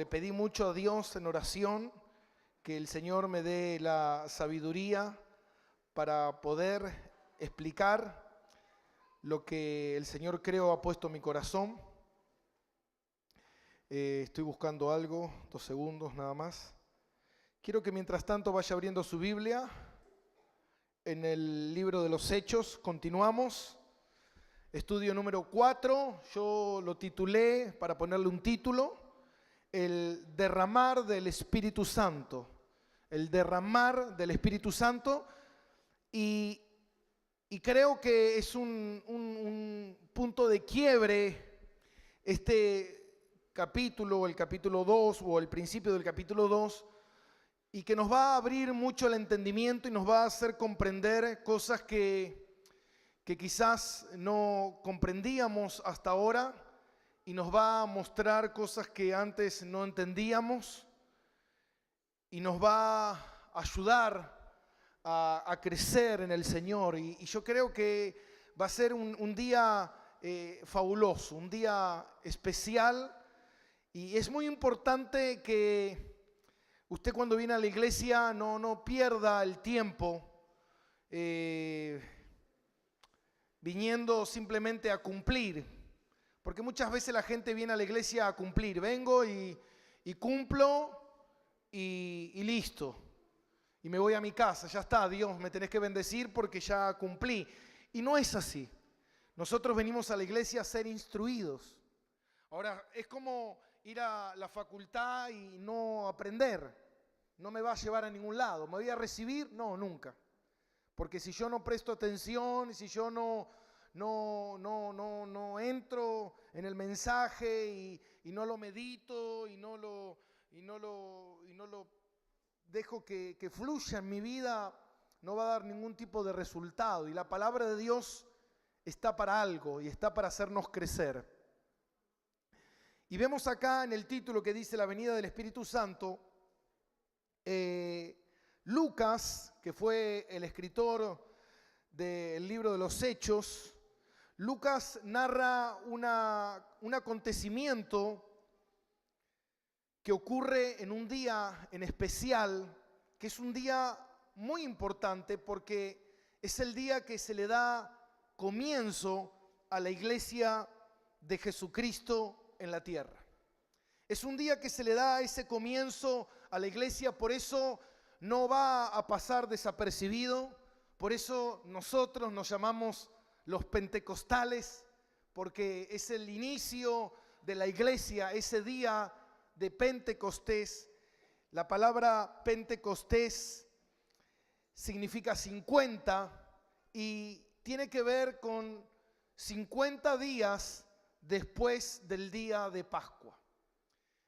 le pedí mucho a Dios en oración que el Señor me dé la sabiduría para poder explicar lo que el Señor creo ha puesto en mi corazón. Estoy buscando algo, 2 segundos nada más. Quiero que mientras tanto vaya abriendo su Biblia en el libro de los Hechos. Continuamos. Estudio número 4, yo lo titulé, para ponerle un título, el derramar del Espíritu Santo. El derramar del Espíritu Santo. Y creo que es un punto de quiebre este capítulo, el capítulo 2 o el principio del capítulo 2, y que nos va a abrir mucho el entendimiento y nos va a hacer comprender cosas que quizás no comprendíamos hasta ahora, y nos va a mostrar cosas que antes no entendíamos, y nos va a ayudar a crecer en el Señor. Y yo creo que va a ser un día fabuloso, un día especial, y es muy importante que usted cuando viene a la iglesia no pierda el tiempo viniendo simplemente a cumplir, porque muchas veces la gente viene a la iglesia a cumplir. Vengo y cumplo y listo, y me voy a mi casa, ya está, Dios, me tenés que bendecir porque ya cumplí. Y no es así. Nosotros venimos a la iglesia a ser instruidos. Ahora, es como ir a la facultad y no aprender. No me va a llevar a ningún lado. ¿Me voy a recibir? No, nunca. Porque si yo no presto atención, si yo no entro en el mensaje y no lo medito y no lo dejo que fluya en mi vida, no va a dar ningún tipo de resultado. Y la palabra de Dios está para algo y está para hacernos crecer. Y vemos acá en el título que dice la venida del Espíritu Santo, Lucas, que fue el escritor del libro de los Hechos, Lucas narra un acontecimiento que ocurre en un día en especial, que es un día muy importante porque es el día que se le da comienzo a la iglesia de Jesucristo en la tierra. Es un día que se le da ese comienzo a la iglesia, por eso no va a pasar desapercibido, por eso nosotros nos llamamos los pentecostales, porque es el inicio de la iglesia, ese día de Pentecostés. La palabra Pentecostés significa 50 y tiene que ver con 50 días después del día de Pascua.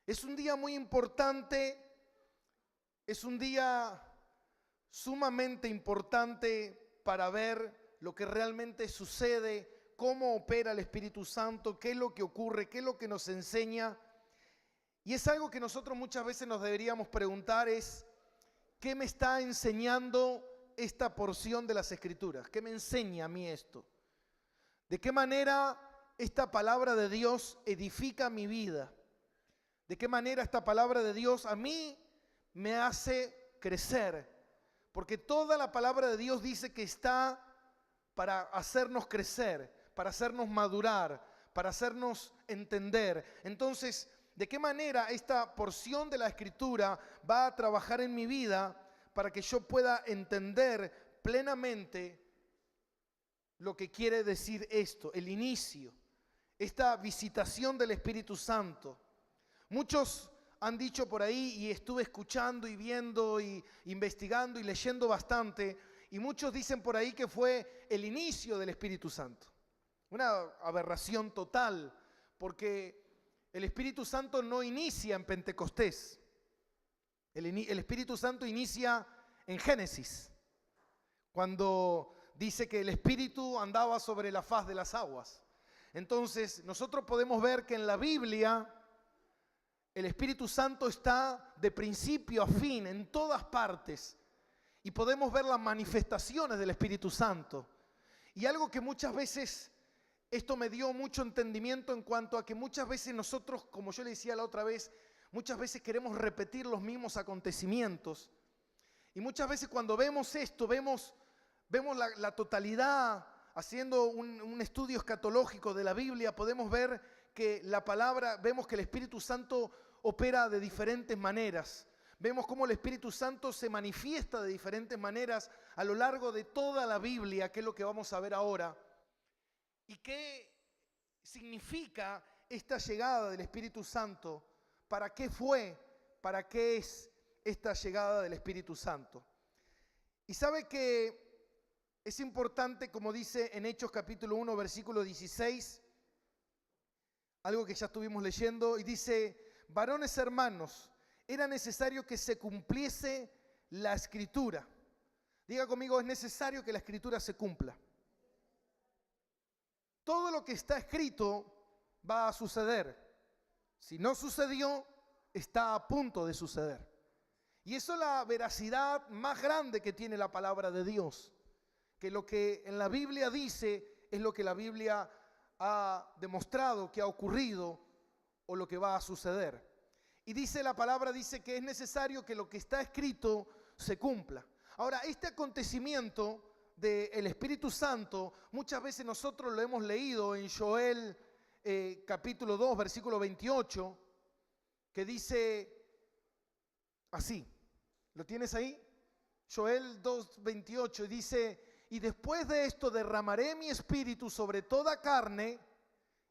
Es un día muy importante, es un día sumamente importante para ver lo que realmente sucede, cómo opera el Espíritu Santo, qué es lo que ocurre, qué es lo que nos enseña. Y es algo que nosotros muchas veces nos deberíamos preguntar, es ¿qué me está enseñando esta porción de las Escrituras? ¿Qué me enseña a mí esto? ¿De qué manera esta palabra de Dios edifica mi vida? ¿De qué manera esta palabra de Dios a mí me hace crecer? Porque toda la palabra de Dios dice que está para hacernos crecer, para hacernos madurar, para hacernos entender. Entonces, ¿de qué manera esta porción de la Escritura va a trabajar en mi vida para que yo pueda entender plenamente lo que quiere decir esto, el inicio, esta visitación del Espíritu Santo? Muchos han dicho por ahí, y estuve escuchando y viendo y investigando y leyendo bastante, y muchos dicen por ahí que fue el inicio del Espíritu Santo. Una aberración total, porque el Espíritu Santo no inicia en Pentecostés. El Espíritu Santo inicia en Génesis, cuando dice que el Espíritu andaba sobre la faz de las aguas. Entonces, nosotros podemos ver que en la Biblia el Espíritu Santo está de principio a fin, en todas partes. Y podemos ver las manifestaciones del Espíritu Santo. Y algo que muchas veces, esto me dio mucho entendimiento en cuanto a que muchas veces nosotros, como yo le decía la otra vez, Muchas veces queremos repetir los mismos acontecimientos. Y muchas veces cuando vemos esto, vemos la totalidad, haciendo un estudio escatológico de la Biblia, podemos ver que la palabra, vemos que el Espíritu Santo opera de diferentes maneras. Vemos cómo el Espíritu Santo se manifiesta de diferentes maneras a lo largo de toda la Biblia, que es lo que vamos a ver ahora. ¿Y qué significa esta llegada del Espíritu Santo? ¿Para qué fue? ¿Para qué es esta llegada del Espíritu Santo? Y sabe que es importante, como dice en Hechos capítulo 1, versículo 16, algo que ya estuvimos leyendo, y dice: varones hermanos, era necesario que se cumpliese la Escritura. Diga conmigo, es necesario que la Escritura se cumpla. Todo lo que está escrito va a suceder. Si no sucedió, está a punto de suceder. Y eso es la veracidad más grande que tiene la palabra de Dios. Que lo que en la Biblia dice es lo que la Biblia ha demostrado que ha ocurrido o lo que va a suceder. Y dice la palabra, dice que es necesario que lo que está escrito se cumpla. Ahora, este acontecimiento del Espíritu Santo, muchas veces nosotros lo hemos leído en Joel capítulo 2, versículo 28, que dice así. ¿Lo tienes ahí? Joel 2, 28 dice: y después de esto derramaré mi espíritu sobre toda carne,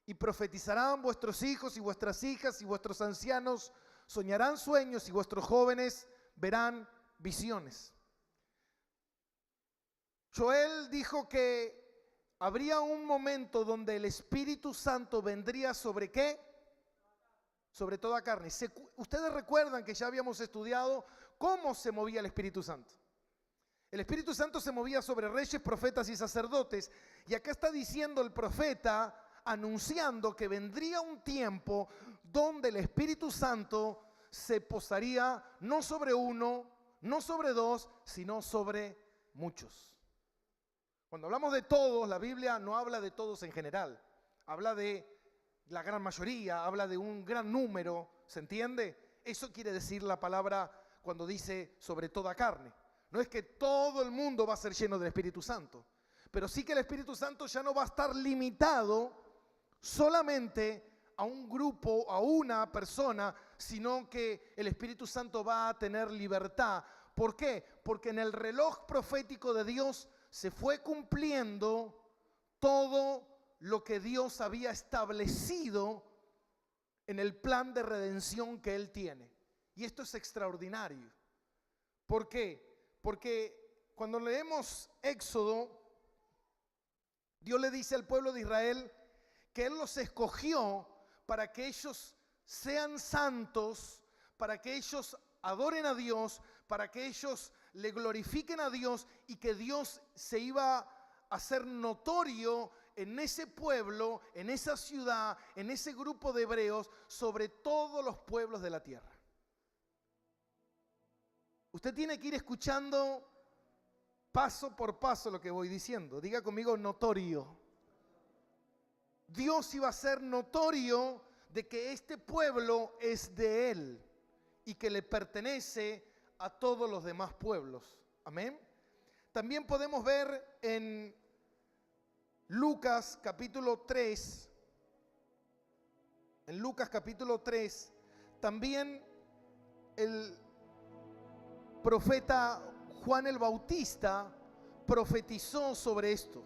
y profetizarán vuestros hijos y vuestras hijas, y vuestros ancianos soñarán sueños, y vuestros jóvenes verán visiones. Joel dijo que habría un momento donde el Espíritu Santo vendría sobre ¿qué? Sobre toda carne. Ustedes recuerdan que ya habíamos estudiado cómo se movía el Espíritu Santo. El Espíritu Santo se movía sobre reyes, profetas y sacerdotes. Y acá está diciendo el profeta, anunciando que vendría un tiempo donde el Espíritu Santo se posaría no sobre uno, no sobre dos, sino sobre muchos. Cuando hablamos de todos, la Biblia no habla de todos en general. Habla de la gran mayoría, habla de un gran número, ¿se entiende? Eso quiere decir la palabra cuando dice sobre toda carne. No es que todo el mundo va a ser lleno del Espíritu Santo, pero sí que el Espíritu Santo ya no va a estar limitado solamente a un grupo, a una persona, sino que el Espíritu Santo va a tener libertad. ¿Por qué? Porque en el reloj profético de Dios se fue cumpliendo todo lo que Dios había establecido en el plan de redención que Él tiene. Y esto es extraordinario. ¿Por qué? Porque cuando leemos Éxodo, Dios le dice al pueblo de Israel que Él los escogió para que ellos sean santos, para que ellos adoren a Dios, para que ellos le glorifiquen a Dios, y que Dios se iba a hacer notorio en ese pueblo, en esa ciudad, en ese grupo de hebreos, sobre todos los pueblos de la tierra. Usted tiene que ir escuchando paso por paso lo que voy diciendo. Diga conmigo, notorio. Dios iba a ser notorio de que este pueblo es de Él y que le pertenece a todos los demás pueblos. Amén. También podemos ver en Lucas capítulo 3, también el profeta Juan el Bautista profetizó sobre esto.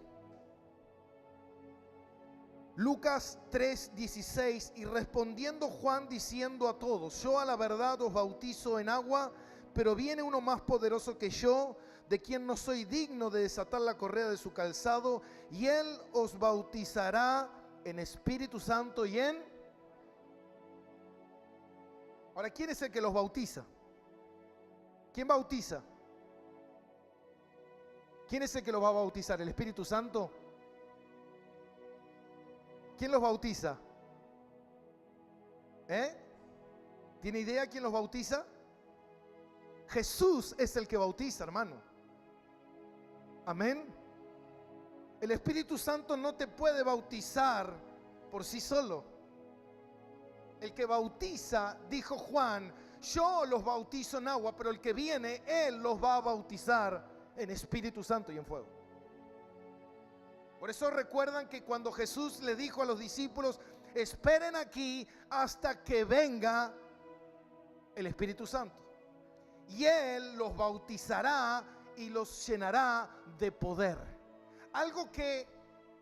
Lucas 3:16, y respondiendo Juan diciendo a todos: yo a la verdad os bautizo en agua, pero viene uno más poderoso que yo, de quien no soy digno de desatar la correa de su calzado, y él os bautizará en Espíritu Santo y en... Ahora, ¿quién es el que los bautiza? ¿Quién bautiza? ¿Quién es el que los va a bautizar? ¿El Espíritu Santo? ¿Quién los bautiza? ¿Tiene idea quién los bautiza? Jesús es el que bautiza, hermano. Amén. El Espíritu Santo no te puede bautizar por sí solo. El que bautiza, dijo Juan, yo los bautizo en agua, pero el que viene, Él los va a bautizar en Espíritu Santo y en fuego. Por eso recuerdan que cuando Jesús le dijo a los discípulos, esperen aquí hasta que venga el Espíritu Santo. Y Él los bautizará y los llenará de poder. Algo que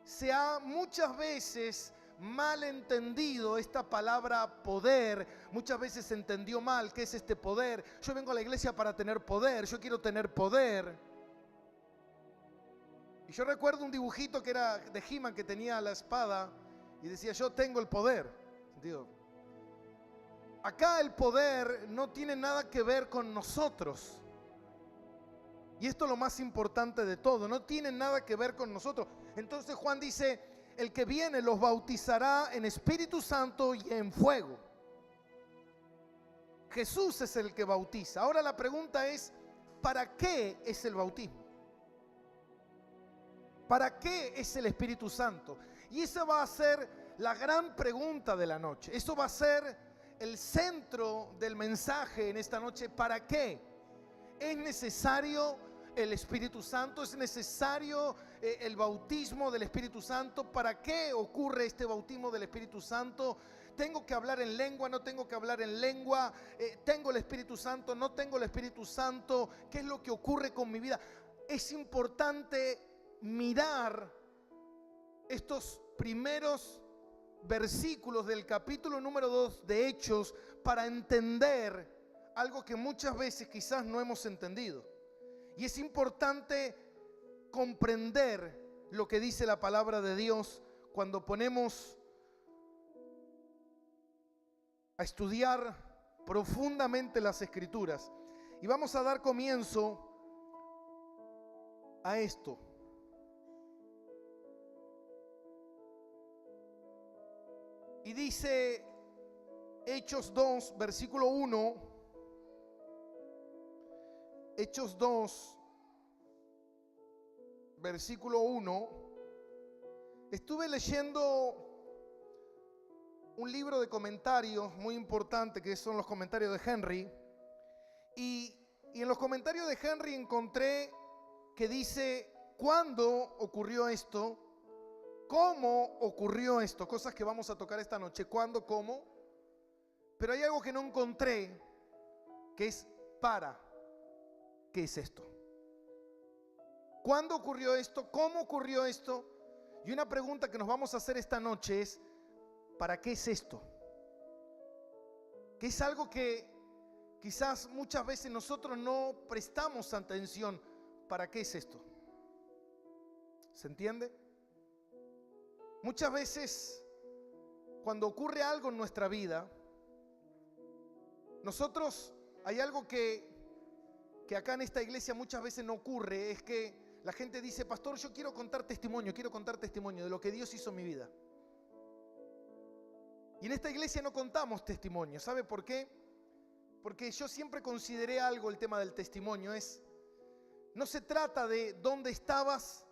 se ha muchas veces mal entendido, esta palabra poder, muchas veces se entendió mal. ¿Qué es este poder? Yo vengo a la iglesia para tener poder, yo quiero tener poder. Y yo recuerdo un dibujito que era de He-Man, que tenía la espada y decía, yo tengo el poder. Digo, acá el poder no tiene nada que ver con nosotros. Y esto es lo más importante de todo, no tiene nada que ver con nosotros. Entonces Juan dice, el que viene los bautizará en Espíritu Santo y en fuego. Jesús es el que bautiza. Ahora la pregunta es, ¿para qué es el bautismo? ¿Para qué es el Espíritu Santo? Y esa va a ser la gran pregunta de la noche. Eso va a ser el centro del mensaje en esta noche. ¿Para qué? ¿Es necesario el Espíritu Santo? ¿Es necesario el bautismo del Espíritu Santo? ¿Para qué ocurre este bautismo del Espíritu Santo? ¿Tengo que hablar en lengua? ¿No tengo que hablar en lengua? ¿Tengo el Espíritu Santo? ¿No tengo el Espíritu Santo? ¿Qué es lo que ocurre con mi vida? Es importante mirar estos primeros versículos del capítulo número 2 de Hechos para entender algo que muchas veces quizás no hemos entendido. Y es importante comprender lo que dice la palabra de Dios cuando ponemos a estudiar profundamente las Escrituras. Y vamos a dar comienzo a esto. Y dice Hechos 2, versículo 1. Hechos 2, versículo 1. Estuve leyendo un libro de comentarios muy importante, que son los comentarios de Henry. Y en los comentarios de Henry encontré que dice, ¿cuándo ocurrió esto? ¿Cómo ocurrió esto? Cosas que vamos a tocar esta noche. ¿Cuándo? ¿Cómo? Pero hay algo que no encontré, que es para. ¿Qué es esto? ¿Cuándo ocurrió esto? ¿Cómo ocurrió esto? Y una pregunta que nos vamos a hacer esta noche es, ¿para qué es esto? Que es algo que quizás muchas veces nosotros no prestamos atención. ¿Para qué es esto? ¿Se entiende? Muchas veces, cuando ocurre algo en nuestra vida, nosotros, hay algo que acá en esta iglesia muchas veces no ocurre, es que la gente dice, pastor, yo quiero contar testimonio de lo que Dios hizo en mi vida. Y en esta iglesia no contamos testimonio. ¿Sabe por qué? Porque yo siempre consideré algo, el tema del testimonio, no se trata de dónde estabas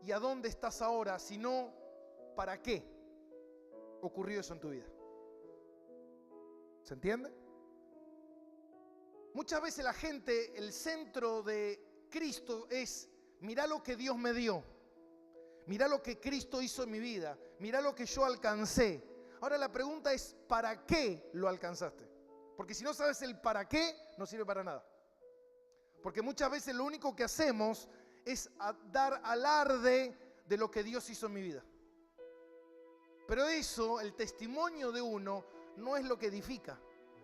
y a dónde estás ahora, sino para qué ocurrió eso en tu vida. ¿Se entiende? Muchas veces la gente, el centro de Cristo es, mirá lo que Dios me dio, mirá lo que Cristo hizo en mi vida, mirá lo que yo alcancé. Ahora la pregunta es, ¿para qué lo alcanzaste? Porque si no sabes el para qué, no sirve para nada. Porque muchas veces lo único que hacemos es dar alarde de lo que Dios hizo en mi vida. Pero eso, el testimonio de uno, no es lo que edifica.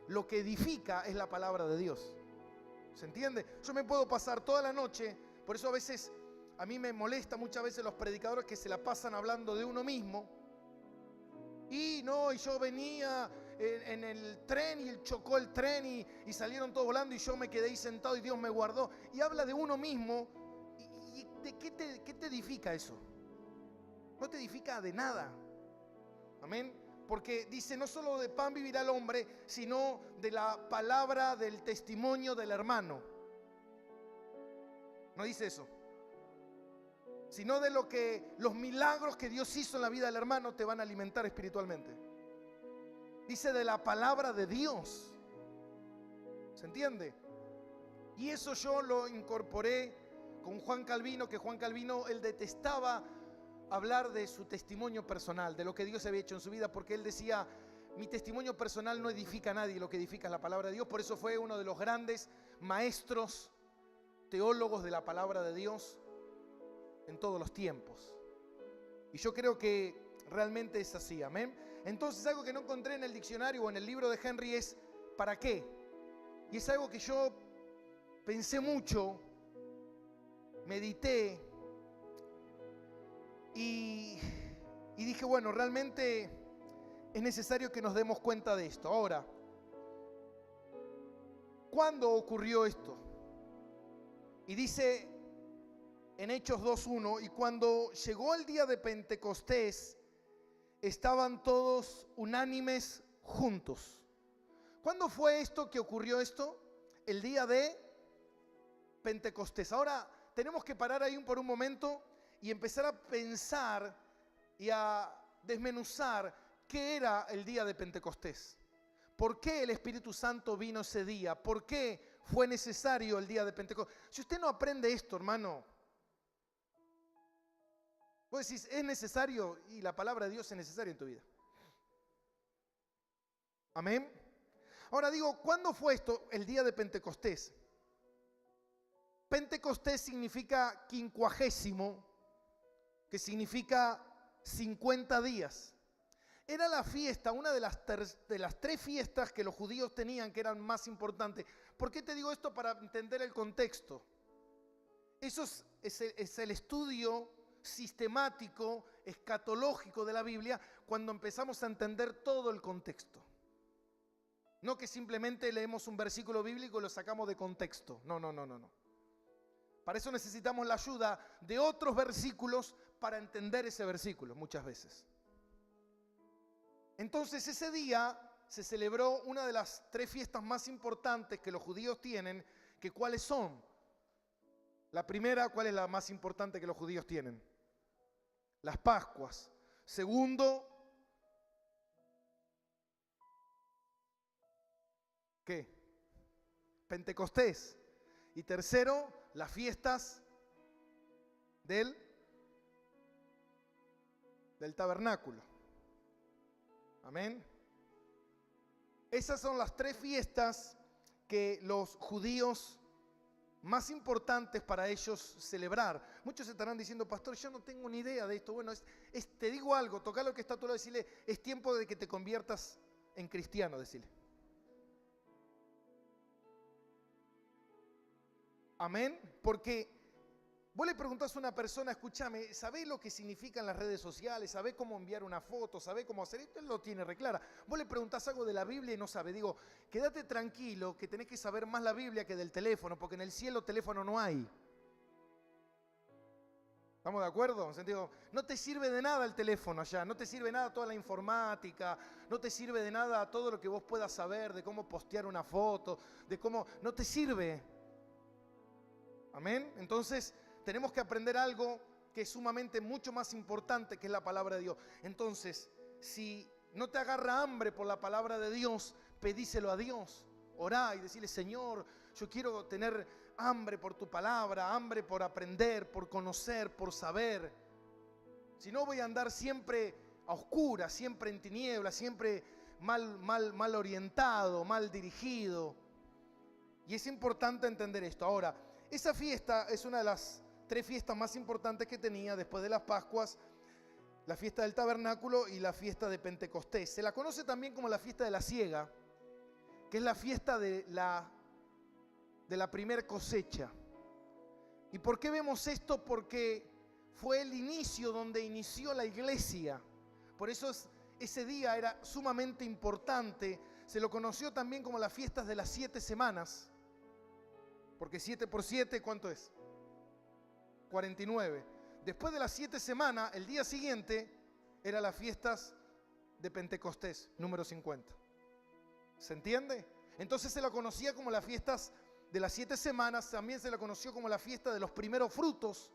Lo que edifica es la palabra de Dios. ¿Se entiende? Yo me puedo pasar toda la noche, por eso a veces a mí me molesta muchas veces los predicadores que se la pasan hablando de uno mismo. Y yo venía en el tren y chocó el tren y salieron todos volando y yo me quedé ahí sentado y Dios me guardó. Y habla de uno mismo. ¿Y de qué te edifica eso? No te edifica de nada. Amén. Porque dice, no solo de pan vivirá el hombre, sino de la palabra del testimonio del hermano. No dice eso. Sino de los milagros que Dios hizo en la vida del hermano te van a alimentar espiritualmente. Dice de la palabra de Dios. ¿Se entiende? Y eso yo lo incorporé con Juan Calvino, que Juan Calvino, él detestaba hablar de su testimonio personal, de lo que Dios había hecho en su vida, porque él decía, mi testimonio personal no edifica a nadie, lo que edifica es la palabra de Dios. Por eso fue uno de los grandes maestros teólogos de la palabra de Dios en todos los tiempos. Y yo creo que realmente es así, amén. Entonces algo que no encontré en el diccionario o en el libro de Henry es ¿para qué? Y es algo que yo pensé mucho, medité y dije, bueno, realmente es necesario que nos demos cuenta de esto. Ahora, ¿cuándo ocurrió esto? Y dice en Hechos 2:1, y cuando llegó el día de Pentecostés, estaban todos unánimes juntos. ¿Cuándo fue esto que ocurrió esto? El día de Pentecostés. Ahora tenemos que parar ahí por un momento y empezar a pensar y a desmenuzar qué era el día de Pentecostés. ¿Por qué el Espíritu Santo vino ese día? ¿Por qué fue necesario el día de Pentecostés? Si usted no aprende esto, hermano, vos decís, es necesario, y la palabra de Dios es necesaria en tu vida. Amén. Ahora digo, ¿cuándo fue esto? El día de Pentecostés. Pentecostés significa quincuagésimo, que significa 50 días. Era la fiesta, una de las 3 fiestas que los judíos tenían, que eran más importantes. ¿Por qué te digo esto? Para entender el contexto. Eso es el estudio sistemático, escatológico de la Biblia, cuando empezamos a entender todo el contexto. No que simplemente leemos un versículo bíblico y lo sacamos de contexto. No. Para eso necesitamos la ayuda de otros versículos para entender ese versículo muchas veces. Entonces ese día se celebró una de las 3 fiestas más importantes que los judíos tienen, que ¿cuáles son? La primera, ¿cuál es la más importante que los judíos tienen? Las Pascuas. Segundo, ¿qué? Pentecostés. Y tercero, las fiestas del tabernáculo. Amén. Esas son las 3 fiestas que los judíos más importantes para ellos celebrar. Muchos estarán diciendo, pastor, yo no tengo ni idea de esto. Bueno, te digo algo, toca lo que está a tu lado, decirle, es tiempo de que te conviertas en cristiano, decirle. Amén. Porque vos le preguntás a una persona, escúchame, ¿sabés lo que significan las redes sociales? ¿Sabés cómo enviar una foto? ¿Sabés cómo hacer esto? Él lo tiene reclara. Vos le preguntás algo de la Biblia y no sabe. Digo, quédate tranquilo que tenés que saber más la Biblia que del teléfono, porque en el cielo teléfono no hay. ¿Estamos de acuerdo? En sentido, no te sirve de nada el teléfono allá, no te sirve de nada toda la informática, no te sirve de nada todo lo que vos puedas saber de cómo postear una foto, de cómo... No te sirve. Amén. Entonces tenemos que aprender algo que es sumamente mucho más importante, que es la palabra de Dios. Entonces, si no te agarra hambre por la palabra de Dios, pedíselo a Dios. Orá y decirle, Señor, yo quiero tener hambre por tu palabra, hambre por aprender, por conocer, por saber. Si no, voy a andar siempre a oscuras, siempre en tinieblas, siempre mal orientado, mal dirigido. Y es importante entender esto. Ahora, esa fiesta es una de las 3 fiestas más importantes que tenía después de las Pascuas: la fiesta del tabernáculo y la fiesta de Pentecostés. Se la conoce también como la fiesta de la siega, que es la fiesta de la primer cosecha. ¿Y por qué vemos esto? Porque fue el inicio donde inició la iglesia. Por eso ese día era sumamente importante. Se lo conoció también como las fiestas de las 7 semanas. Porque 7 por 7, ¿cuánto es? 49. Después de las 7 semanas, el día siguiente, eran las fiestas de Pentecostés, número 50. ¿Se entiende? Entonces se la conocía como las fiestas de las 7 semanas, también se la conoció como la fiesta de los primeros frutos.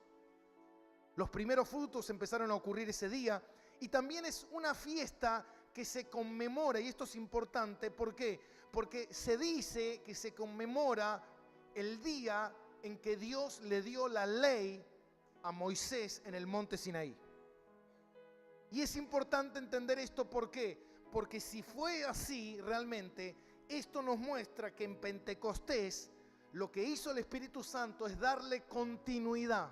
Los primeros frutos empezaron a ocurrir ese día. Y también es una fiesta que se conmemora, y esto es importante, ¿por qué? Porque se dice que se conmemora el día en que Dios le dio la ley a Moisés en el monte Sinaí. Y es importante entender esto, ¿por qué? Porque si fue así realmente, esto nos muestra que en Pentecostés lo que hizo el Espíritu Santo es darle continuidad.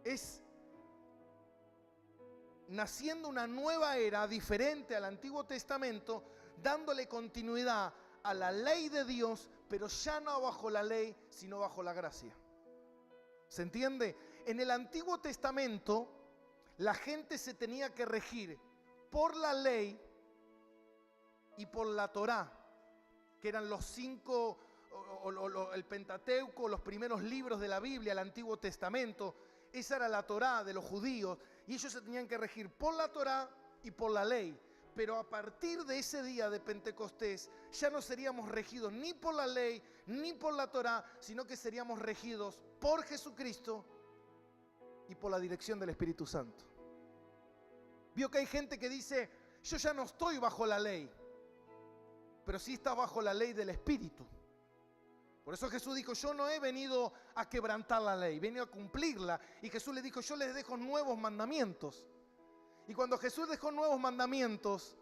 Es naciendo una nueva era diferente al Antiguo Testamento, dándole continuidad a la ley de Dios, pero ya no bajo la ley, sino bajo la gracia. ¿Se entiende? En el Antiguo Testamento, la gente se tenía que regir por la ley y por la Torá, que eran los 5, el Pentateuco, los primeros libros de la Biblia, el Antiguo Testamento. Esa era la Torá de los judíos, y ellos se tenían que regir por la Torá y por la ley. Pero a partir de ese día de Pentecostés, ya no seríamos regidos ni por la ley, ni por la Torá, sino que seríamos regidos por Jesucristo y por la dirección del Espíritu Santo. Vio que hay gente que dice, yo ya no estoy bajo la ley, pero sí está bajo la ley del Espíritu. Por eso Jesús dijo, yo no he venido a quebrantar la ley, he venido a cumplirla. Y Jesús le dijo, yo les dejo nuevos mandamientos. Y cuando Jesús dejó nuevos mandamientos,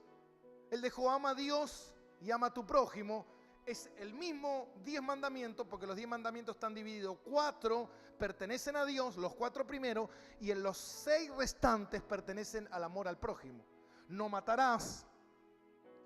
Él dejó ama a Dios y ama a tu prójimo. Es el mismo 10 mandamientos, porque los 10 mandamientos están divididos. 4 pertenecen a Dios, los 4 primeros, y en los 6 restantes pertenecen al amor al prójimo. No matarás.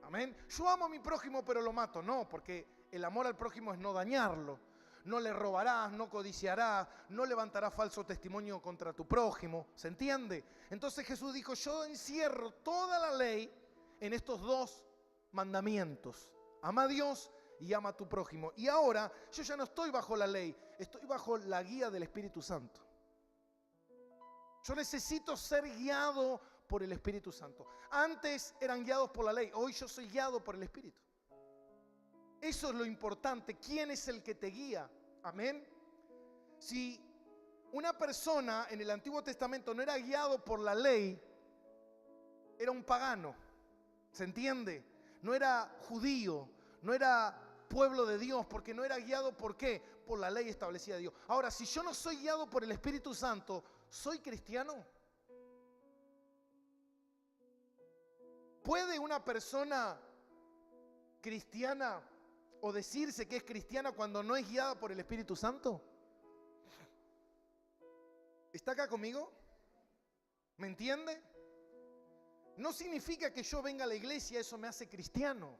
Amén. Yo amo a mi prójimo, pero lo mato. No, porque el amor al prójimo es no dañarlo. No le robarás, no codiciarás, no levantarás falso testimonio contra tu prójimo. ¿Se entiende? Entonces Jesús dijo, yo encierro toda la ley en estos 2 mandamientos. Ama a Dios y ama a tu prójimo. Y ahora yo ya no estoy bajo la ley, estoy bajo la guía del Espíritu Santo. Yo necesito ser guiado por el Espíritu Santo. Antes eran guiados por la ley, hoy yo soy guiado por el Espíritu. Eso es lo importante. ¿Quién es el que te guía? Amén. Si una persona en el Antiguo Testamento no era guiado por la ley, era un pagano. ¿Se entiende? No era judío, no era pueblo de Dios, porque no era guiado, ¿por qué? Por la ley establecida de Dios. Ahora, si yo no soy guiado por el Espíritu Santo, ¿soy cristiano? ¿Puede una persona cristiana o decirse que es cristiana cuando no es guiada por el Espíritu Santo? ¿Está acá conmigo? ¿Me entiende? No significa que yo venga a la iglesia, eso me hace cristiano.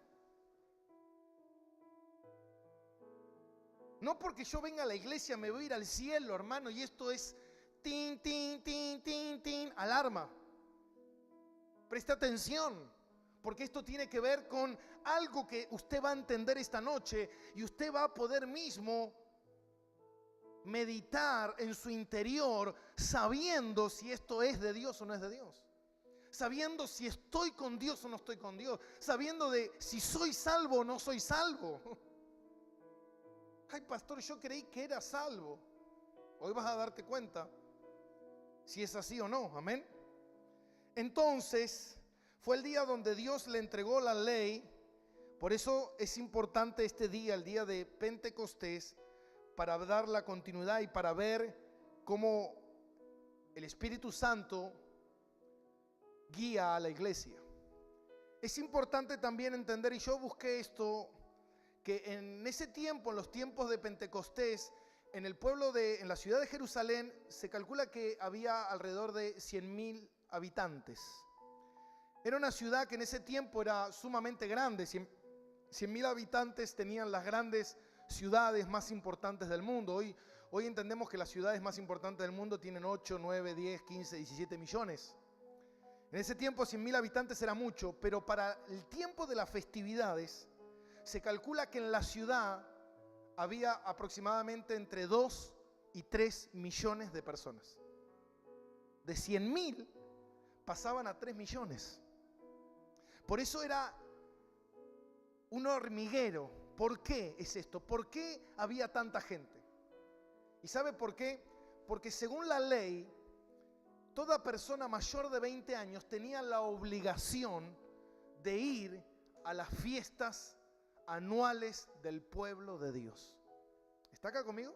No porque yo venga a la iglesia me voy a ir al cielo, hermano, y esto es tin, tin, tin, tin, tin, alarma. Presta atención, porque esto tiene que ver con algo que usted va a entender esta noche y usted va a poder mismo meditar en su interior sabiendo si esto es de Dios o no es de Dios. Sabiendo si estoy con Dios o no estoy con Dios. Sabiendo de si soy salvo o no soy salvo. Ay, pastor, yo creí que era salvo. Hoy vas a darte cuenta si es así o no. Amén. Entonces, fue el día donde Dios le entregó la ley. Por eso es importante este día, el día de Pentecostés, para dar la continuidad y para ver cómo el Espíritu Santo guía a la iglesia. Es importante también entender, y yo busqué esto, que en ese tiempo, en los tiempos de Pentecostés, en la ciudad de Jerusalén, se calcula que había alrededor de 100.000 habitantes. Era una ciudad que en ese tiempo era sumamente grande. 100.000 habitantes tenían las grandes ciudades más importantes del mundo. Hoy entendemos que las ciudades más importantes del mundo tienen 8, 9, 10, 15, 17 millones. En ese tiempo 100.000 habitantes era mucho, pero para el tiempo de las festividades se calcula que en la ciudad había aproximadamente entre 2 y 3 millones de personas. De 100.000 pasaban a 3 millones. Por eso era un hormiguero. ¿Por qué es esto? ¿Por qué había tanta gente? ¿Y sabe por qué? Porque según la ley, toda persona mayor de 20 años tenía la obligación de ir a las fiestas anuales del pueblo de Dios. ¿Está acá conmigo?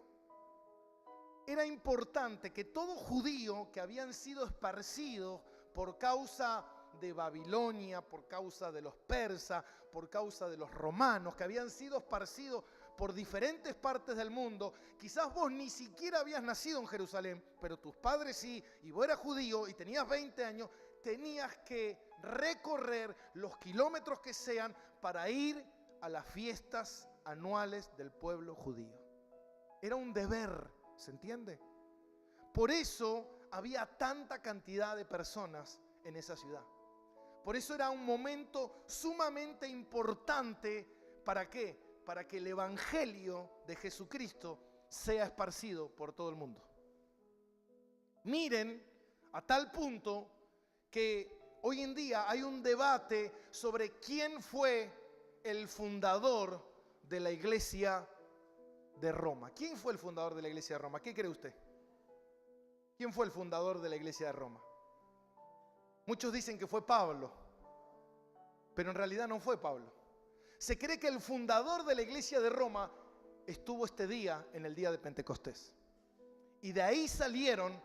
Era importante que todo judío que habían sido esparcidos por causa de Babilonia, por causa de los persas, por causa de los romanos, que habían sido esparcidos por diferentes partes del mundo. Quizás vos ni siquiera habías nacido en Jerusalén, pero tus padres sí, y vos eras judío y tenías 20 años, tenías que recorrer los kilómetros que sean para ir a las fiestas anuales del pueblo judío. Era un deber, ¿se entiende? Por eso había tanta cantidad de personas en esa ciudad. Por eso era un momento sumamente importante. ¿Para qué? Para que el evangelio de Jesucristo sea esparcido por todo el mundo. Miren, a tal punto que hoy en día hay un debate sobre quién fue el fundador de la iglesia de Roma. ¿Quién fue el fundador de la iglesia de Roma? ¿Qué cree usted? ¿Quién fue el fundador de la iglesia de Roma? Muchos dicen que fue Pablo, pero en realidad no fue Pablo. Se cree que el fundador de la iglesia de Roma estuvo este día en el día de Pentecostés. Y de ahí salieron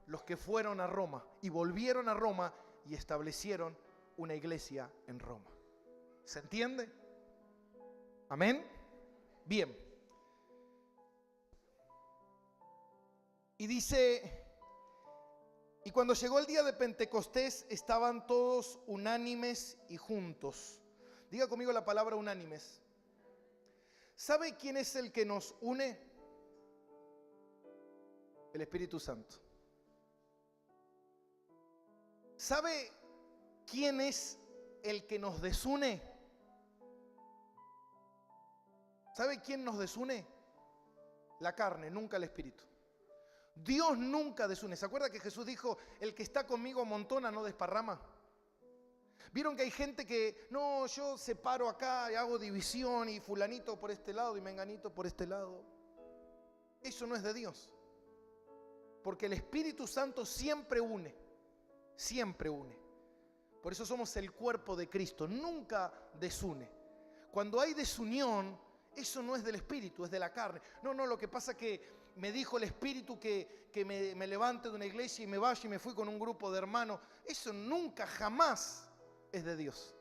los que fueron a Roma y volvieron a Roma y establecieron una iglesia en Roma. ¿Se entiende? ¿Amén? Bien. Y dice: y cuando llegó el día de Pentecostés, estaban todos unánimes y juntos. Diga conmigo la palabra unánimes. ¿Sabe quién es el que nos une? El Espíritu Santo. ¿Sabe quién es el que nos desune? ¿Sabe quién nos desune? La carne, nunca el Espíritu. Dios nunca desune. ¿Se acuerda que Jesús dijo: el que está conmigo amontona, no desparrama? ¿Vieron que hay gente que, no, yo separo acá y hago división y fulanito por este lado y menganito por este lado? Eso no es de Dios. Porque el Espíritu Santo siempre une. Siempre une. Por eso somos el cuerpo de Cristo. Nunca desune. Cuando hay desunión, eso no es del Espíritu, es de la carne. No, lo que pasa es que me dijo el Espíritu que me levante de una iglesia y me vaya y me fui con un grupo de hermanos. Eso nunca, jamás es de Dios.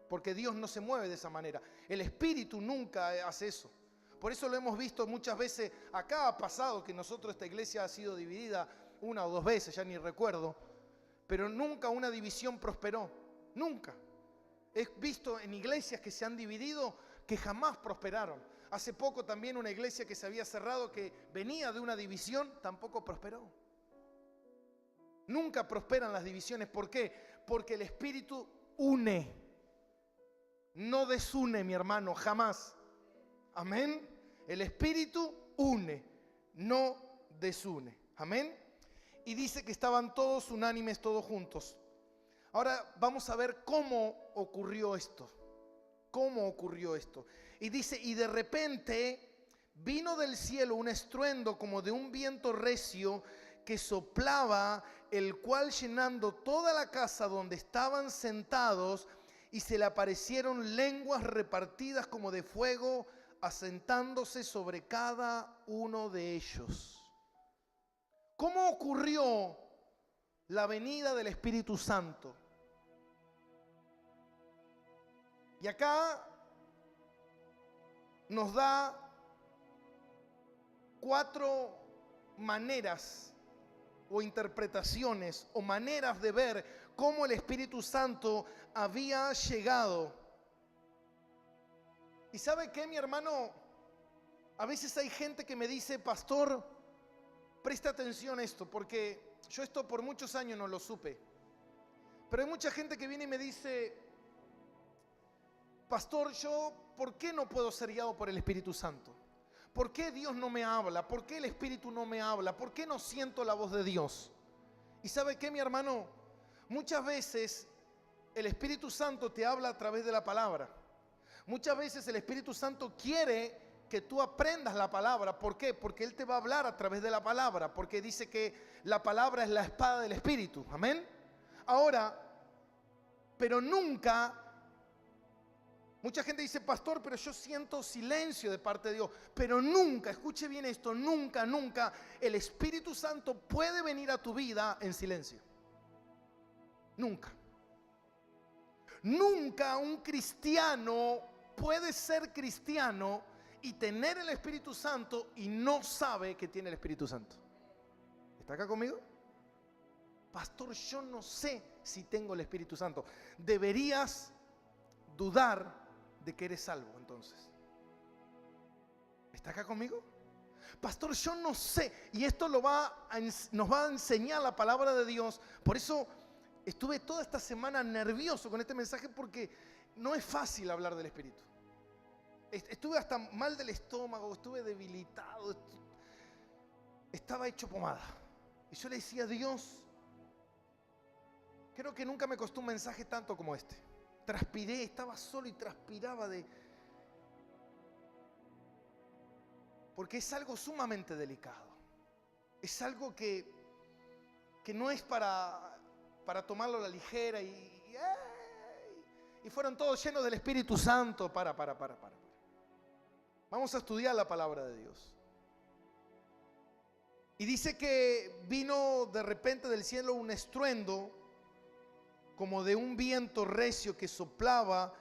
Porque Dios no se mueve de esa manera. El Espíritu nunca hace eso. Por eso lo hemos visto muchas veces. Acá ha pasado que esta iglesia ha sido dividida una o dos veces, ya ni recuerdo. Pero nunca una división prosperó. Nunca. He visto en iglesias que se han dividido que jamás prosperaron. Hace poco también una iglesia que se había cerrado, que venía de una división, tampoco prosperó. Nunca prosperan las divisiones. ¿Por qué? Porque el Espíritu une. No desune, mi hermano, jamás. Amén. El Espíritu une, no desune. Amén. Y dice que estaban todos unánimes, todos juntos. Ahora vamos a ver cómo ocurrió esto. ¿Cómo ocurrió esto? Y dice: y de repente vino del cielo un estruendo como de un viento recio que soplaba, el cual llenando toda la casa donde estaban sentados, y se le aparecieron lenguas repartidas como de fuego, asentándose sobre cada uno de ellos. ¿Cómo ocurrió la venida del Espíritu Santo? Y acá nos da 4 maneras o interpretaciones o maneras de ver cómo el Espíritu Santo había llegado. ¿Y sabe qué, mi hermano? A veces hay gente que me dice: pastor, presta atención a esto, porque yo esto por muchos años no lo supe. Pero hay mucha gente que viene y me dice: pastor, yo, ¿por qué no puedo ser guiado por el Espíritu Santo? ¿Por qué Dios no me habla? ¿Por qué el Espíritu no me habla? ¿Por qué no siento la voz de Dios? ¿Y sabe qué, mi hermano? Muchas veces el Espíritu Santo te habla a través de la palabra. Muchas veces el Espíritu Santo quiere que tú aprendas la palabra. ¿Por qué? Porque Él te va a hablar a través de la palabra, porque dice que la palabra es la espada del Espíritu. Amén. Ahora, pero nunca, mucha gente dice, pastor, pero yo siento silencio de parte de Dios. Pero nunca, escuche bien esto, nunca, nunca el Espíritu Santo puede venir a tu vida en silencio. Nunca. Nunca un cristiano puede ser cristiano y tener el Espíritu Santo y no sabe que tiene el Espíritu Santo. ¿Está acá conmigo? Pastor, yo no sé si tengo el Espíritu Santo. Deberías dudar de que eres salvo entonces. ¿Está acá conmigo? Pastor, yo no sé. Y esto nos va a enseñar la palabra de Dios. Por eso estuve toda esta semana nervioso con este mensaje, porque no es fácil hablar del Espíritu. Estuve hasta mal del estómago, estuve debilitado, estaba hecho pomada. Y yo le decía a Dios, creo que nunca me costó un mensaje tanto como este. Transpiré, estaba solo y transpiraba porque es algo sumamente delicado. Es algo que no es para tomarlo a la ligera y fueron todos llenos del Espíritu Santo. Para. Vamos a estudiar la palabra de Dios. Y dice que vino de repente del cielo un estruendo, como de un viento recio que soplaba,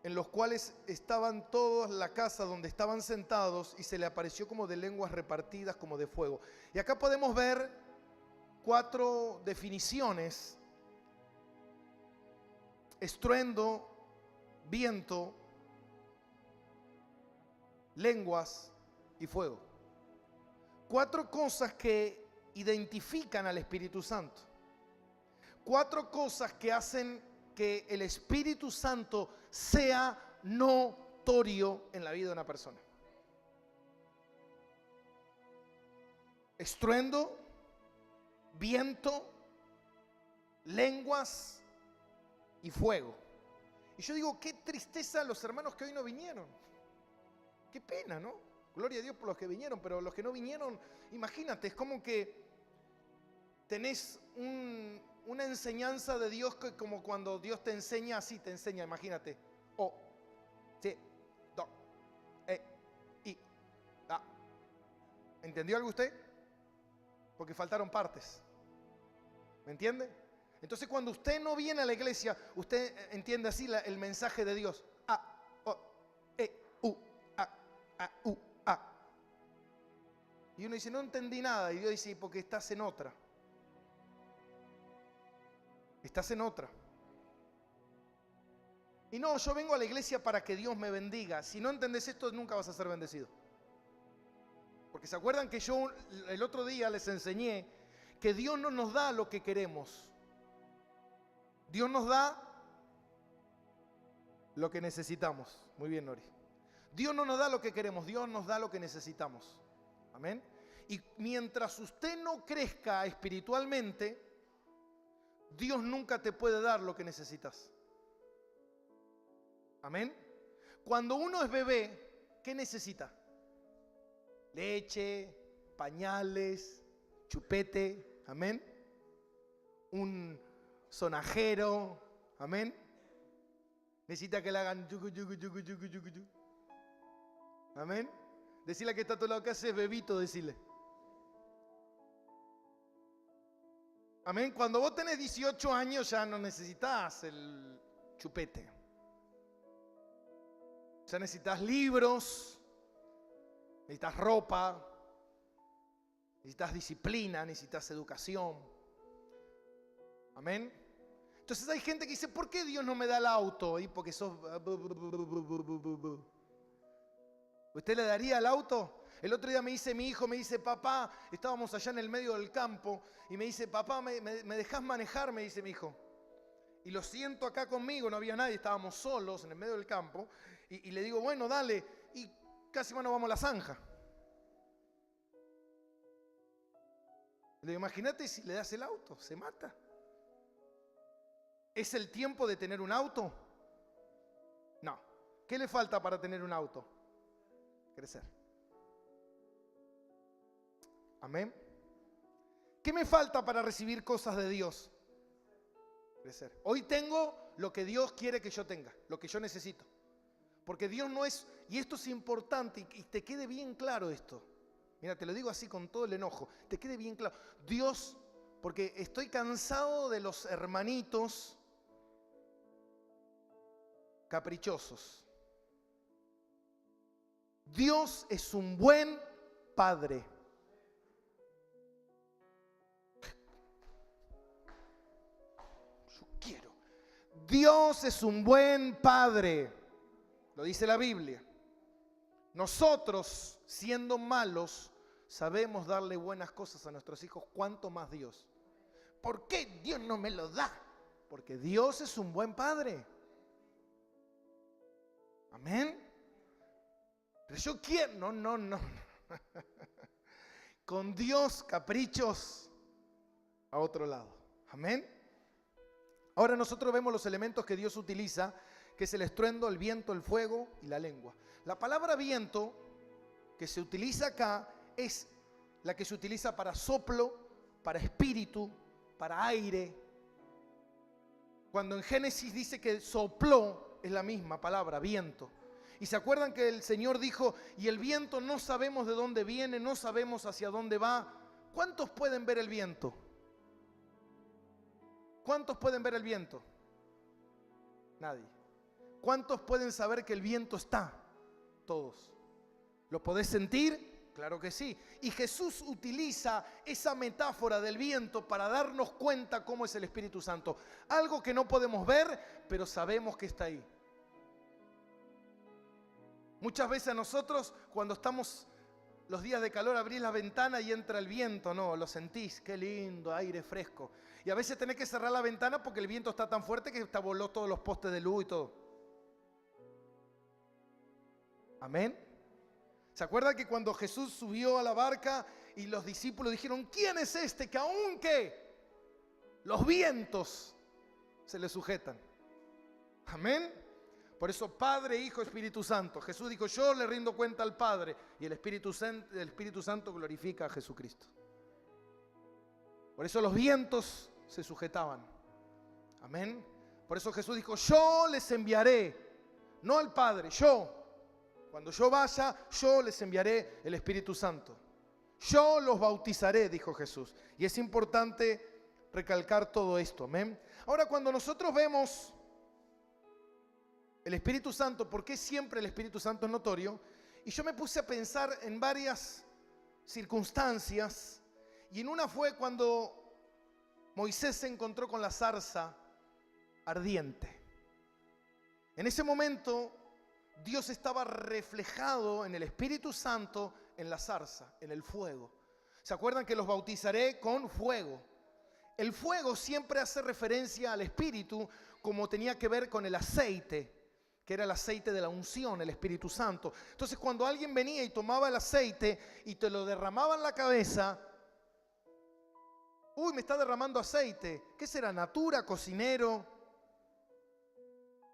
en los cuales estaban todos la casa donde estaban sentados, y se le apareció como de lenguas repartidas como de fuego. Y acá podemos ver 4 definiciones: estruendo, viento, lenguas y fuego. 4 cosas que identifican al Espíritu Santo. 4 cosas que hacen que el Espíritu Santo sea notorio en la vida de una persona. Estruendo, viento, lenguas y fuego. Y yo digo, qué tristeza los hermanos que hoy no vinieron. Qué pena, ¿no? Gloria a Dios por los que vinieron, pero los que no vinieron, imagínate, es como que tenés una enseñanza de Dios que como cuando Dios te enseña, así te enseña, imagínate. O, te, do, i, da. ¿Entendió algo usted? Porque faltaron partes. ¿Me entiende? Entonces cuando usted no viene a la iglesia, usted entiende así el mensaje de Dios. A, o, u, a, u, a. Y uno dice, no entendí nada. Y Dios dice, porque estás en otra. Estás en otra. Y no, yo vengo a la iglesia para que Dios me bendiga. Si no entendés esto, nunca vas a ser bendecido. Porque se acuerdan que yo el otro día les enseñé que Dios no nos da lo que queremos. Dios nos da lo que necesitamos. Muy bien, Nori. Dios no nos da lo que queremos, Dios nos da lo que necesitamos. Amén. Y mientras usted no crezca espiritualmente, Dios nunca te puede dar lo que necesitas. Amén. Cuando uno es bebé, ¿qué necesita? Leche, pañales, chupete, amén. Un sonajero, amén. Necesita que le hagan yucu, yucu, yucu, yucu, yucu, yucu. Amén. Decirle que está a tu lado, que haces, bebito, decirle. Amén. Cuando vos tenés 18 años ya no necesitas el chupete. Ya necesitas libros, necesitas ropa, necesitas disciplina, necesitas educación. Amén. Entonces hay gente que dice, ¿por qué Dios no me da el auto? Y porque sos... ¿Usted le daría el auto? El otro día me dice mi hijo, me dice, papá, estábamos allá en el medio del campo, y me dice, papá, ¿me dejás manejar? Me dice mi hijo. Y lo siento acá conmigo, no había nadie, estábamos solos en el medio del campo, y le digo, bueno, dale, y casi nos vamos a la zanja. Le digo, imagínate si le das el auto, se mata. ¿Es el tiempo de tener un auto? No. ¿Qué le falta para tener un auto? Crecer. Amén. ¿Qué me falta para recibir cosas de Dios? Crecer. Hoy tengo lo que Dios quiere que yo tenga, lo que yo necesito. Porque Dios no es, y esto es importante, y te quede bien claro esto. Mira, te lo digo así con todo el enojo, te quede bien claro. Dios, porque estoy cansado de los hermanitos caprichosos. Dios es un buen padre. Yo quiero. Dios es un buen padre. Lo dice la Biblia. Nosotros, siendo malos, sabemos darle buenas cosas a nuestros hijos. ¿Cuánto más Dios? ¿Por qué Dios no me lo da? Porque Dios es un buen padre. Amén. Pero yo quiero, no. Con Dios, caprichos a otro lado. Amén. Ahora nosotros vemos los elementos que Dios utiliza, que es el estruendo, el viento, el fuego y la lengua. La palabra viento que se utiliza acá es la que se utiliza para soplo, para espíritu, para aire. Cuando en Génesis dice que sopló, es la misma palabra, viento. Y se acuerdan que el Señor dijo, y el viento no sabemos de dónde viene, no sabemos hacia dónde va. ¿Cuántos pueden ver el viento? ¿Cuántos pueden ver el viento? Nadie. ¿Cuántos pueden saber que el viento está? Todos. ¿Lo podés sentir? Claro que sí. Y Jesús utiliza esa metáfora del viento para darnos cuenta cómo es el Espíritu Santo. Algo que no podemos ver, pero sabemos que está ahí. Muchas veces a nosotros, cuando estamos los días de calor, abrís la ventana y entra el viento, ¿no? Lo sentís, qué lindo, aire fresco. Y a veces tenés que cerrar la ventana porque el viento está tan fuerte que hasta voló todos los postes de luz y todo. Amén. ¿Se acuerdan que cuando Jesús subió a la barca y los discípulos dijeron, ¿quién es este que aunque los vientos se le sujetan? Amén. Por eso Padre, Hijo, Espíritu Santo. Jesús dijo, yo le rindo cuenta al Padre. Y el Espíritu Santo glorifica a Jesucristo. Por eso los vientos se sujetaban. Amén. Por eso Jesús dijo, yo les enviaré, no al Padre, yo. Cuando yo vaya, yo les enviaré el Espíritu Santo. Yo los bautizaré, dijo Jesús. Y es importante recalcar todo esto. Amén. Ahora, cuando nosotros vemos el Espíritu Santo, ¿por qué siempre el Espíritu Santo es notorio? Y yo me puse a pensar en varias circunstancias. Y en una fue cuando Moisés se encontró con la zarza ardiente. En ese momento Dios estaba reflejado en el Espíritu Santo en la zarza, en el fuego. ¿Se acuerdan que los bautizaré con fuego? El fuego siempre hace referencia al Espíritu, como tenía que ver con el aceite, que era el aceite de la unción, el Espíritu Santo. Entonces cuando alguien venía y tomaba el aceite y te lo derramaba en la cabeza, uy, me está derramando aceite. ¿Qué será? ¿Natura? ¿Cocinero?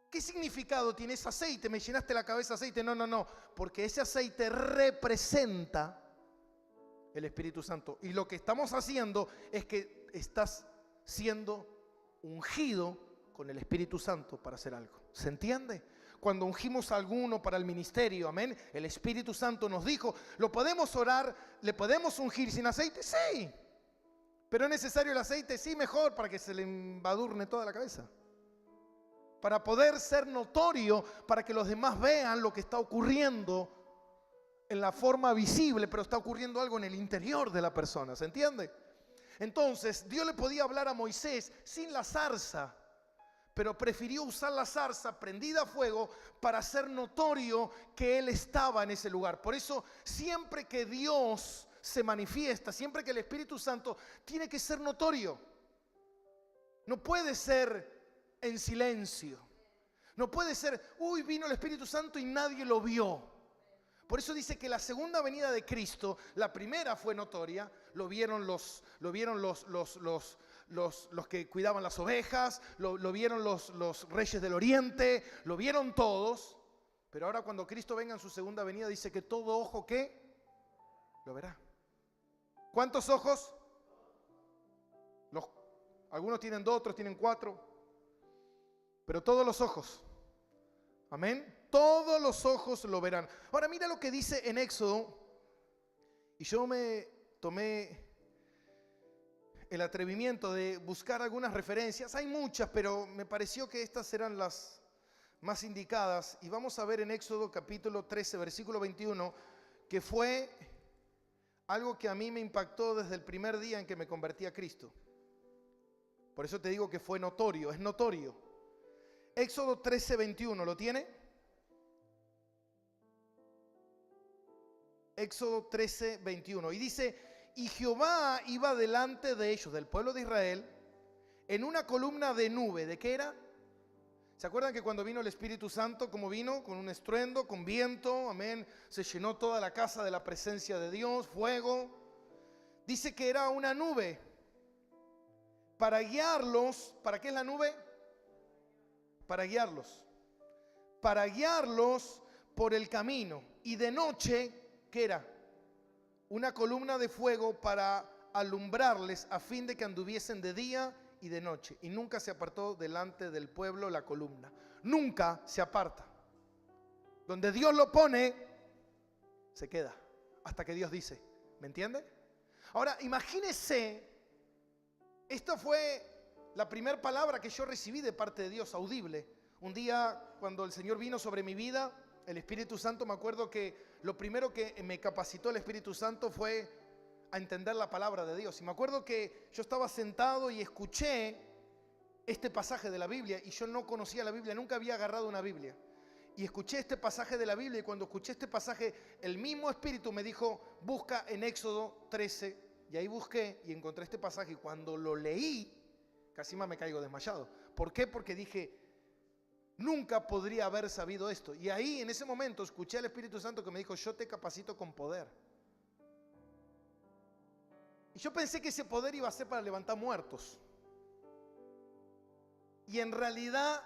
¿Qué significado tiene ese aceite? ¿Me llenaste la cabeza de aceite? No, porque ese aceite representa el Espíritu Santo. Y lo que estamos haciendo es que estás siendo ungido con el Espíritu Santo para hacer algo. ¿Se entiende? Cuando ungimos a alguno para el ministerio, amén, el Espíritu Santo nos dijo, ¿lo podemos orar? ¿Le podemos ungir sin aceite? Sí. ¿Pero es necesario el aceite? Sí, mejor, para que se le embadurne toda la cabeza. Para poder ser notorio, para que los demás vean lo que está ocurriendo en la forma visible, pero está ocurriendo algo en el interior de la persona, ¿se entiende? Entonces, Dios le podía hablar a Moisés sin la zarza, pero prefirió usar la zarza prendida a fuego para hacer notorio que Él estaba en ese lugar. Por eso, siempre que Dios se manifiesta, siempre que el Espíritu Santo, tiene que ser notorio. No puede ser en silencio. No puede ser, uy, vino el Espíritu Santo y nadie lo vio. Por eso dice que la segunda venida de Cristo, la primera fue notoria, lo vieron los que cuidaban las ovejas, lo vieron los reyes del oriente, lo vieron todos. Pero ahora cuando Cristo venga en su segunda venida, dice que todo ojo que lo verá. ¿Cuántos ojos? Algunos tienen 2, otros tienen 4. Pero todos los ojos. Amén. Todos los ojos lo verán. Ahora mira lo que dice en Éxodo. Y yo me tomé el atrevimiento de buscar algunas referencias. Hay muchas, pero me pareció que estas eran las más indicadas. Y vamos a ver en Éxodo capítulo 13, versículo 21, que fue algo que a mí me impactó desde el primer día en que me convertí a Cristo. Por eso te digo que fue notorio, es notorio. Éxodo 13, 21, ¿lo tiene? Éxodo 13, 21. Y dice, y Jehová iba delante de ellos, del pueblo de Israel, en una columna de nube. ¿De qué era? ¿Se acuerdan que cuando vino el Espíritu Santo, cómo vino? Con un estruendo, con viento, amén. Se llenó toda la casa de la presencia de Dios, fuego. Dice que era una nube para guiarlos. ¿Para qué es la nube? Para guiarlos. Para guiarlos por el camino. Y de noche, ¿qué era? Una columna de fuego para alumbrarles a fin de que anduviesen de día y de noche. Y nunca se apartó delante del pueblo la columna. Nunca se aparta. Donde Dios lo pone, se queda. Hasta que Dios dice. ¿Me entiende? Ahora, imagínese, esto fue la primera palabra que yo recibí de parte de Dios, audible. Un día, cuando el Señor vino sobre mi vida, el Espíritu Santo, me acuerdo que lo primero que me capacitó el Espíritu Santo fue a entender la palabra de Dios. Y me acuerdo que yo estaba sentado y escuché este pasaje de la Biblia, y yo no conocía la Biblia, nunca había agarrado una Biblia. Y escuché este pasaje de la Biblia, y cuando escuché este pasaje, el mismo Espíritu me dijo, busca en Éxodo 13, y ahí busqué y encontré este pasaje, y cuando lo leí, casi más me caigo desmayado. ¿Por qué? Porque dije, nunca podría haber sabido esto. Y ahí, en ese momento, escuché al Espíritu Santo que me dijo, yo te capacito con poder. Y yo pensé que ese poder iba a ser para levantar muertos. Y en realidad,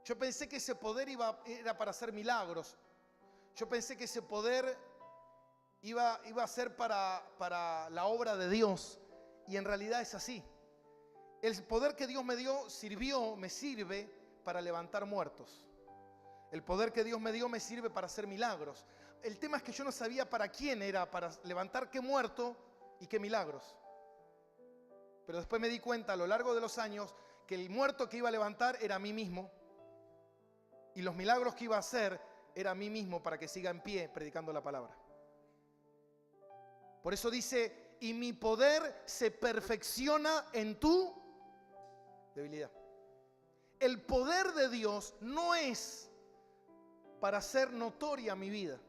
yo pensé que ese poder era para hacer milagros. Yo pensé que ese poder iba a ser para la obra de Dios. Y en realidad es así. El poder que Dios me dio me sirve para levantar muertos. El poder que Dios me dio me sirve para hacer milagros. El tema es que yo no sabía para quién era, para levantar qué muerto y qué milagros. Pero después me di cuenta a lo largo de los años que el muerto que iba a levantar era a mí mismo. Y los milagros que iba a hacer era a mí mismo para que siga en pie predicando la palabra. Por eso dice, y mi poder se perfecciona en tu debilidad. El poder de Dios no es para hacer notoria mi vida.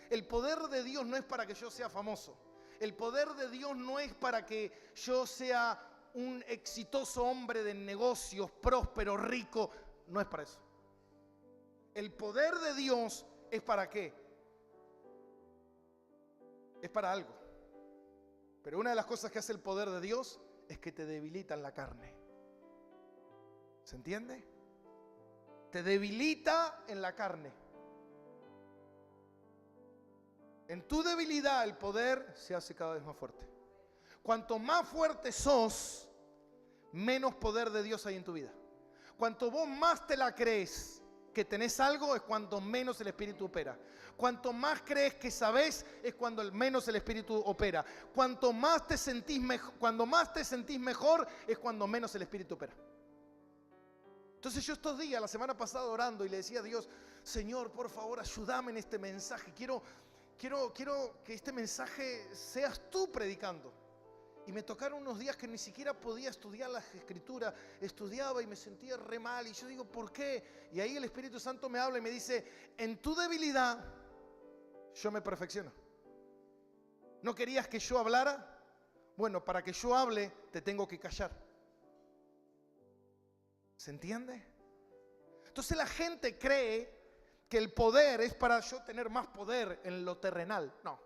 El poder de Dios no es para que yo sea famoso. El poder de Dios no es para que yo sea un exitoso hombre de negocios, próspero, rico. No es para eso. El poder de Dios es para qué. Es para algo. Pero una de las cosas que hace el poder de Dios es que te debilita en la carne. ¿Se entiende? Te debilita en la carne. En tu debilidad el poder se hace cada vez más fuerte. Cuanto más fuerte sos, menos poder de Dios hay en tu vida. Cuanto vos más te la crees que tenés algo, es cuanto menos el Espíritu opera. Cuanto más crees que sabés, es cuando menos el Espíritu opera. Cuanto más te sentís mejor, es cuando menos el Espíritu opera. Entonces yo estos días, la semana pasada orando, y le decía a Dios, Señor, por favor, ayúdame en este mensaje. Quiero que este mensaje seas tú predicando. Y me tocaron unos días que ni siquiera podía estudiar las escrituras. Estudiaba y me sentía re mal. Y yo digo, ¿por qué? Y ahí el Espíritu Santo me habla y me dice, en tu debilidad yo me perfecciono. ¿No querías que yo hablara? Bueno, para que yo hable te tengo que callar. ¿Se entiende? Entonces la gente cree que el poder es para yo tener más poder en lo terrenal. No.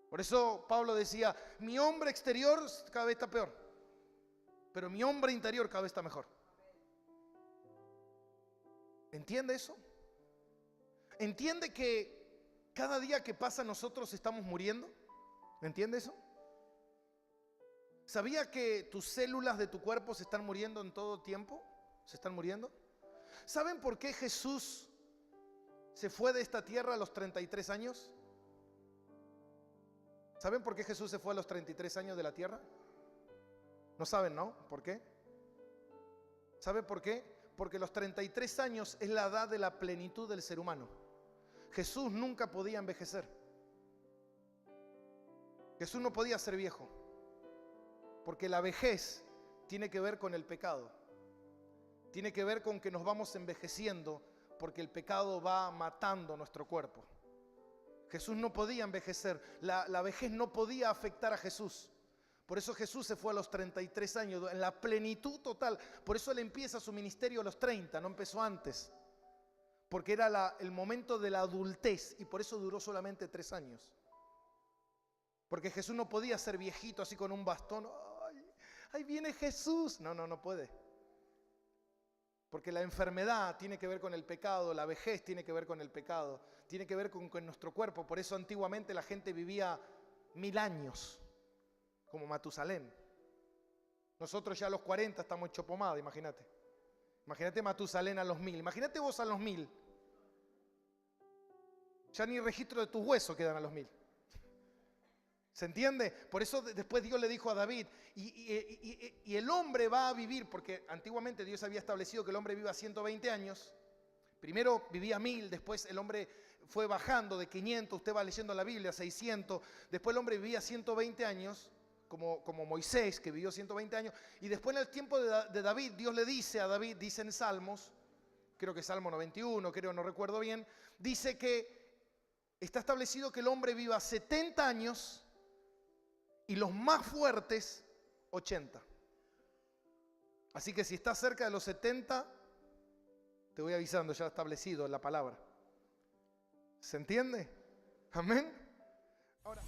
Por eso Pablo decía, mi hombre exterior cada vez está peor, pero mi hombre interior cada vez está mejor. ¿Entiende eso? ¿Entiende que cada día que pasa nosotros estamos muriendo? ¿Entiende eso? ¿Sabía que tus células de tu cuerpo se están muriendo en todo tiempo? ¿Se están muriendo? ¿Saben por qué Jesús se fue de esta tierra a los 33 años? ¿Saben por qué Jesús se fue a los 33 años de la tierra? No saben, ¿no? ¿Por qué? ¿Saben por qué? Porque los 33 años es la edad de la plenitud del ser humano. Jesús nunca podía envejecer. Jesús no podía ser viejo. Porque la vejez tiene que ver con el pecado. Tiene que ver con que nos vamos envejeciendo porque el pecado va matando nuestro cuerpo. Jesús no podía envejecer. La vejez no podía afectar a Jesús. Por eso Jesús se fue a los 33 años, en la plenitud total. Por eso Él empieza su ministerio a los 30, no empezó antes. Porque era el momento de la adultez y por eso duró solamente 3 años. Porque Jesús no podía ser viejito así con un bastón. ¡Ay, ahí viene Jesús! No puede. Porque la enfermedad tiene que ver con el pecado, la vejez tiene que ver con el pecado, tiene que ver con nuestro cuerpo. Por eso antiguamente la gente vivía 1000 años, como Matusalén. Nosotros ya a los 40 estamos hecho pomada, imagínate. Imagínate Matusalén a los 1000, imagínate vos a los 1000. Ya ni registro de tus huesos quedan a los 1000. ¿Se entiende? Por eso después Dios le dijo a David, y el hombre va a vivir, porque antiguamente Dios había establecido que el hombre viva 120 años. Primero vivía 1000, después el hombre fue bajando de 500, usted va leyendo la Biblia, 600. Después el hombre vivía 120 años, como Moisés, que vivió 120 años. Y después en el tiempo de David, Dios le dice a David, dice en Salmos, creo que Salmo 91, no recuerdo bien, dice que está establecido que el hombre viva 70 años y los más fuertes 80. Así que si estás cerca de los 70, te voy avisando, ya establecido en la palabra. ¿Se entiende? Amén. Ahora